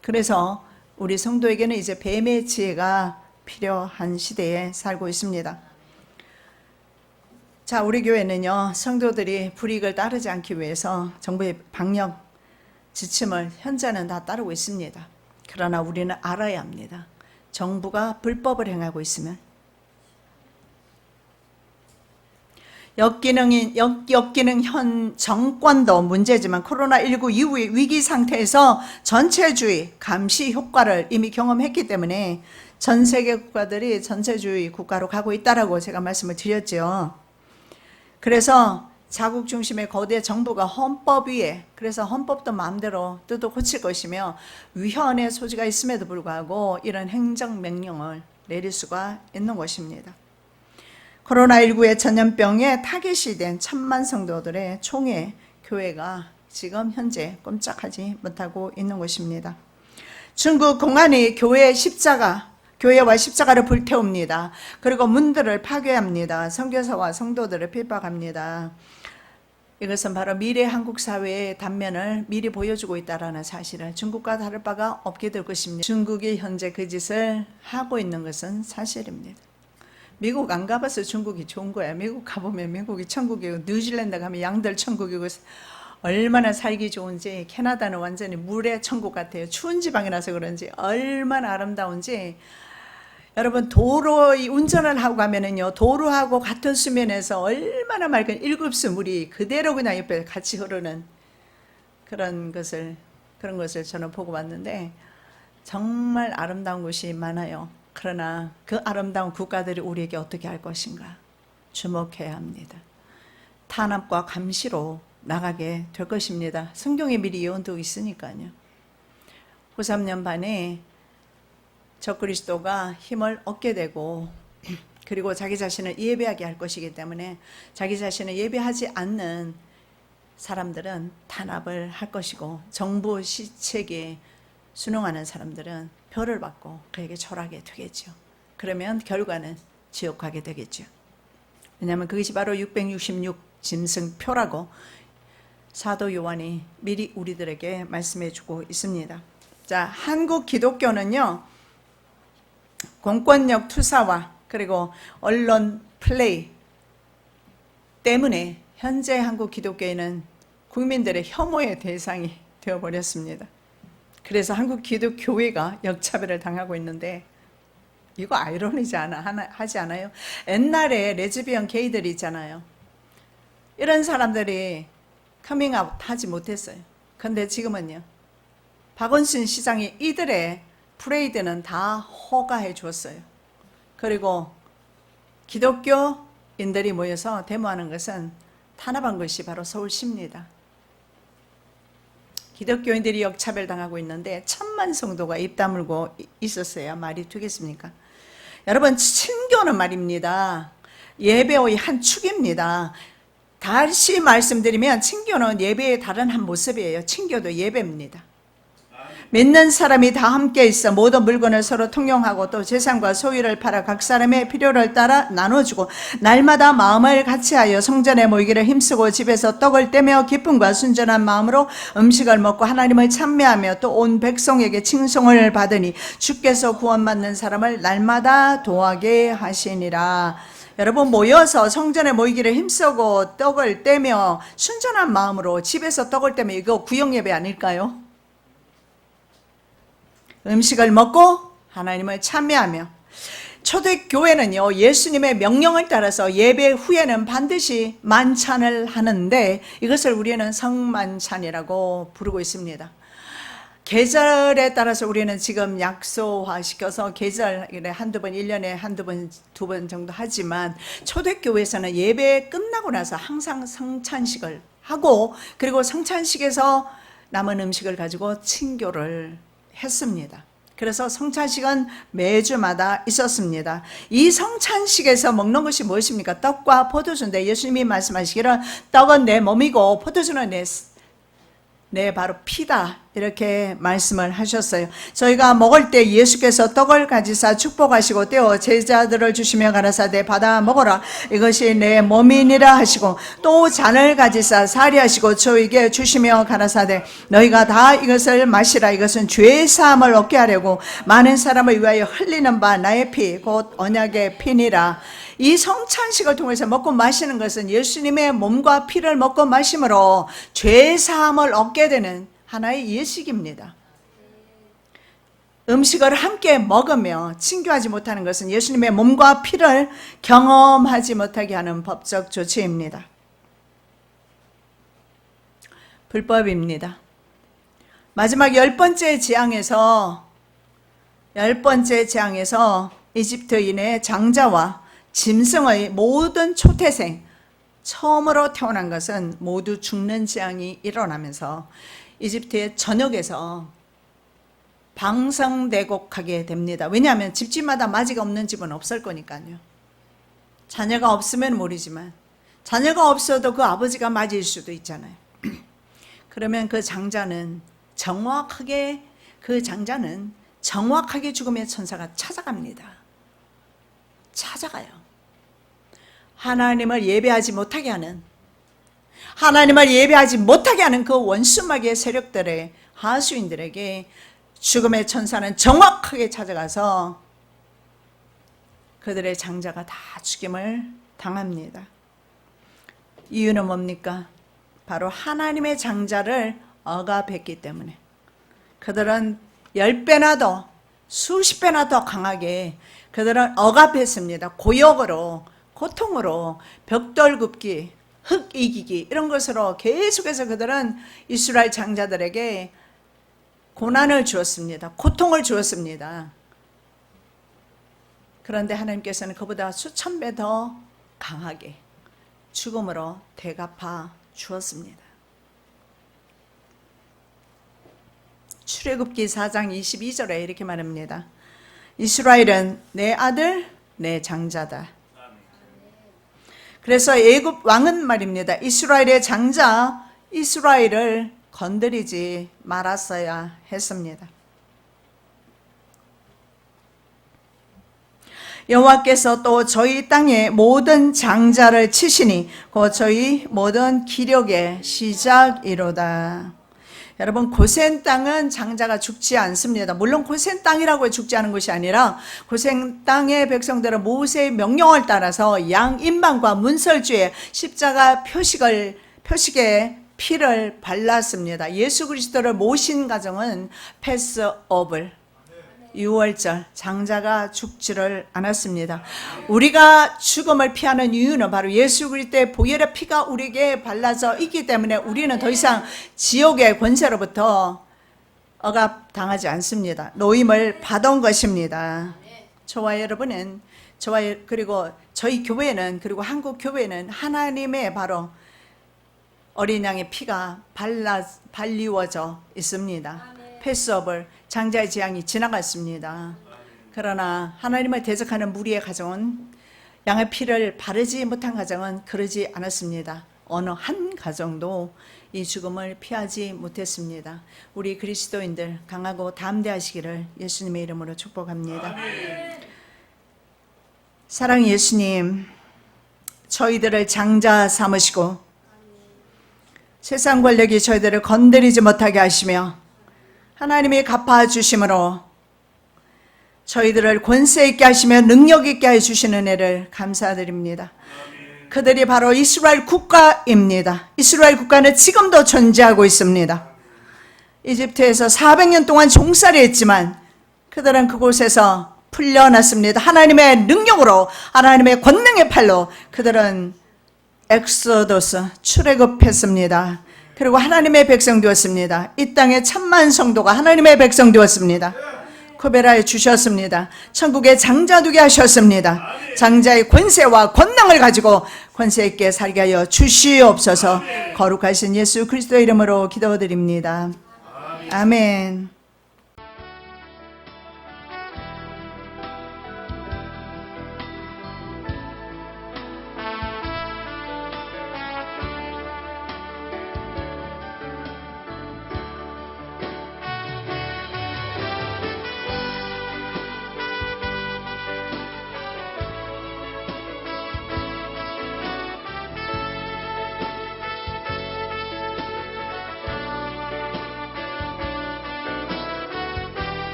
그래서 우리 성도에게는 이제 뱀의 지혜가 필요한 시대에 살고 있습니다. 자, 우리 교회는요, 성도들이 불이익을 따르지 않기 위해서 정부의 방역 지침을 현재는 다 따르고 있습니다. 그러나 우리는 알아야 합니다. 정부가 불법을 행하고 있으면 역기능 현 정권도 문제지만 코로나19 이후의 위기 상태에서 전체주의 감시 효과를 이미 경험했기 때문에 전 세계 국가들이 전체주의 국가로 가고 있다라고 제가 말씀을 드렸죠. 그래서 자국 중심의 거대 정부가 헌법 위에, 그래서 헌법도 마음대로 뜯어 고칠 것이며 위헌의 소지가 있음에도 불구하고 이런 행정명령을 내릴 수가 있는 것입니다. 코로나19의 전염병에 타깃이 된 1000만 성도들의 총회 교회가 지금 현재 꼼짝하지 못하고 있는 것입니다. 중국 공안이 교회와 십자가를 불태웁니다. 그리고 문들을 파괴합니다. 선교사와 성도들을 핍박합니다. 이것은 바로 미래 한국 사회의 단면을 미리 보여주고 있다는 사실을 중국과 다를 바가 없게 될 것입니다. 중국이 현재 그 짓을 하고 있는 것은 사실입니다. 미국 안 가봐서 중국이 좋은 거야. 미국 가보면 미국이 천국이고 뉴질랜드 가면 양들 천국이고 얼마나 살기 좋은지, 캐나다는 완전히 물의 천국 같아요. 추운 지방이라서 그런지 얼마나 아름다운지. 여러분, 도로 운전을 하고 가면은요, 도로하고 같은 수면에서 얼마나 맑은 1급수 물이 그대로 그냥 옆에 같이 흐르는 그런 것을 저는 보고 왔는데 정말 아름다운 곳이 많아요. 그러나 그 아름다운 국가들이 우리에게 어떻게 할 것인가 주목해야 합니다. 탄압과 감시로 나가게 될 것입니다. 성경에 미리 예언도 있으니까요. 후 3년 반에 적그리스도가 힘을 얻게 되고 그리고 자기 자신을 예배하게 할 것이기 때문에 자기 자신을 예배하지 않는 사람들은 탄압을 할 것이고 정부 시책에 순응하는 사람들은 벌을 받고 그에게 절하게 되겠죠. 그러면 결과는 지옥 가게 되겠죠. 왜냐하면 그것이 바로 666 짐승표라고 사도 요한이 미리 우리들에게 말씀해 주고 있습니다. 자, 한국 기독교는요, 공권력 투사와 그리고 언론 플레이 때문에 현재 한국 기독교회는 국민들의 혐오의 대상이 되어버렸습니다. 그래서 한국 기독교회가 역차별을 당하고 있는데 이거 아이러니지 하지 않아요? 옛날에 레즈비언 게이들이 있잖아요. 이런 사람들이 커밍아웃 하지 못했어요. 근데 지금은요, 박원순 시장이 이들의 프레이드는 다 허가해 줬어요. 그리고 기독교인들이 모여서 데모하는 것은 탄압한 것이 바로 서울시입니다. 기독교인들이 역차별 당하고 있는데 1000만 성도가 입 다물고 있었어야 말이 되겠습니까? 여러분, 친교는 말입니다, 예배의 한 축입니다. 다시 말씀드리면 친교는 예배의 다른 한 모습이에요. 친교도 예배입니다. 믿는 사람이 다 함께 있어 모든 물건을 서로 통용하고 또 재산과 소유를 팔아 각 사람의 필요를 따라 나눠주고 날마다 마음을 같이하여 성전에 모이기를 힘쓰고 집에서 떡을 떼며 기쁨과 순전한 마음으로 음식을 먹고 하나님을 찬미하며 또 온 백성에게 칭송을 받으니 주께서 구원받는 사람을 날마다 도하게 하시니라. 여러분, 모여서 성전에 모이기를 힘쓰고 떡을 떼며 순전한 마음으로 집에서 떡을 떼며 이거 구역예배 아닐까요? 음식을 먹고 하나님을 찬미하며. 초대교회는요, 예수님의 명령을 따라서 예배 후에는 반드시 만찬을 하는데 이것을 우리는 성만찬이라고 부르고 있습니다. 계절에 따라서 우리는 지금 약소화시켜서 계절에 한두 번, 1년에 한두 번, 두 번 정도 하지만 초대교회에서는 예배 끝나고 나서 항상 성찬식을 하고 그리고 성찬식에서 남은 음식을 가지고 친교를 했습니다. 그래서 성찬식은 매주마다 있었습니다. 이 성찬식에서 먹는 것이 무엇입니까? 떡과 포도주인데 예수님이 말씀하시기를 떡은 내 몸이고 포도주는 내 바로 피다 이렇게 말씀을 하셨어요. 저희가 먹을 때 예수께서 떡을 가지사 축복하시고 떼어 제자들을 주시며 가라사대 받아 먹어라 이것이 내 몸이니라 하시고 또 잔을 가지사 사리하시고 저에게 주시며 가라사대 너희가 다 이것을 마시라 이것은 죄의 사함을 얻게 하려고 많은 사람을 위하여 흘리는 바 나의 피 곧 언약의 피니라. 이 성찬식을 통해서 먹고 마시는 것은 예수님의 몸과 피를 먹고 마심으로 죄의 사함을 얻게 되는 하나의 예식입니다. 음식을 함께 먹으며 친교하지 못하는 것은 예수님의 몸과 피를 경험하지 못하게 하는 법적 조치입니다. 불법입니다. 마지막 10번째 재앙에서 이집트인의 장자와 짐승의 모든 초태생, 처음으로 태어난 것은 모두 죽는 재앙이 일어나면서 이집트의 전역에서 방성대곡하게 됩니다. 왜냐하면 집집마다 맞이가 없는 집은 없을 거니까요. 자녀가 없으면 모르지만 자녀가 없어도 그 아버지가 맞이일 수도 있잖아요. 그러면 그 장자는 정확하게 죽음의 천사가 찾아갑니다. 찾아가요. 하나님을 예배하지 못하게 하는 그 원수마귀의 세력들의 하수인들에게 죽음의 천사는 정확하게 찾아가서 그들의 장자가 다 죽임을 당합니다. 이유는 뭡니까? 바로 하나님의 장자를 억압했기 때문에 그들은 10배나 더 수십 배나 더 강하게 그들은 억압했습니다. 고역으로 고통으로 벽돌 굽기, 흙 이기기 이런 것으로 계속해서 그들은 이스라엘 장자들에게 고난을 주었습니다. 고통을 주었습니다. 그런데 하나님께서는 그보다 수천 배 더 강하게 죽음으로 대갚아 주었습니다. 출애굽기 4장 22절에 이렇게 말합니다. 이스라엘은 내 아들, 내 장자다. 그래서 애굽 왕은 말입니다. 이스라엘의 장자 이스라엘을 건드리지 말았어야 했습니다. 여호와께서 또 저희 땅의 모든 장자를 치시니 곧 저희 모든 기력의 시작이로다. 여러분, 고센 땅은 장자가 죽지 않습니다. 물론 고센 땅이라고 죽지 않은 것이 아니라 고센 땅의 백성들은 모세의 명령을 따라서 양 인방과 문설주에 십자가 표식에 피를 발랐습니다. 예수 그리스도를 모신 가정은 패스오블, 유월절, 장자가 죽지를 않았습니다. 우리가 죽음을 피하는 이유는 바로 예수 그리스도의 보혈의 피가 우리에게 발라져 있기 때문에 우리는 더 이상 지옥의 권세로부터 억압당하지 않습니다. 노임을 받은 것입니다. 저와 여러분은, 그리고 저희 교회는, 그리고 한국 교회는 하나님의 바로 어린 양의 피가 발리워져 있습니다. 패스오블, 장자의 재앙이 지나갔습니다. 그러나 하나님을 대적하는 무리의 가정은, 양의 피를 바르지 못한 가정은 그러지 않았습니다. 어느 한 가정도 이 죽음을 피하지 못했습니다. 우리 그리스도인들 강하고 담대하시기를 예수님의 이름으로 축복합니다. 사랑 예수님, 저희들을 장자 삼으시고 세상 권력이 저희들을 건드리지 못하게 하시며 하나님이 갚아주심으로 저희들을 권세 있게 하시며 능력 있게 해주시는 은혜를 감사드립니다. 그들이 바로 이스라엘 국가입니다. 이스라엘 국가는 지금도 존재하고 있습니다. 이집트에서 400년 동안 종살이 했지만 그들은 그곳에서 풀려났습니다. 하나님의 능력으로, 하나님의 권능의 팔로 그들은 엑소더스, 출애굽했습니다. 그리고 하나님의 백성 되었습니다. 이 땅의 천만 성도가 하나님의 백성 되었습니다. 구별하여 주셨습니다. 천국에 장자 되게 하셨습니다. 장자의 권세와 권능을 가지고 권세 있게 살게 하여 주시옵소서. 거룩하신 예수 그리스도의 이름으로 기도드립니다. 아멘.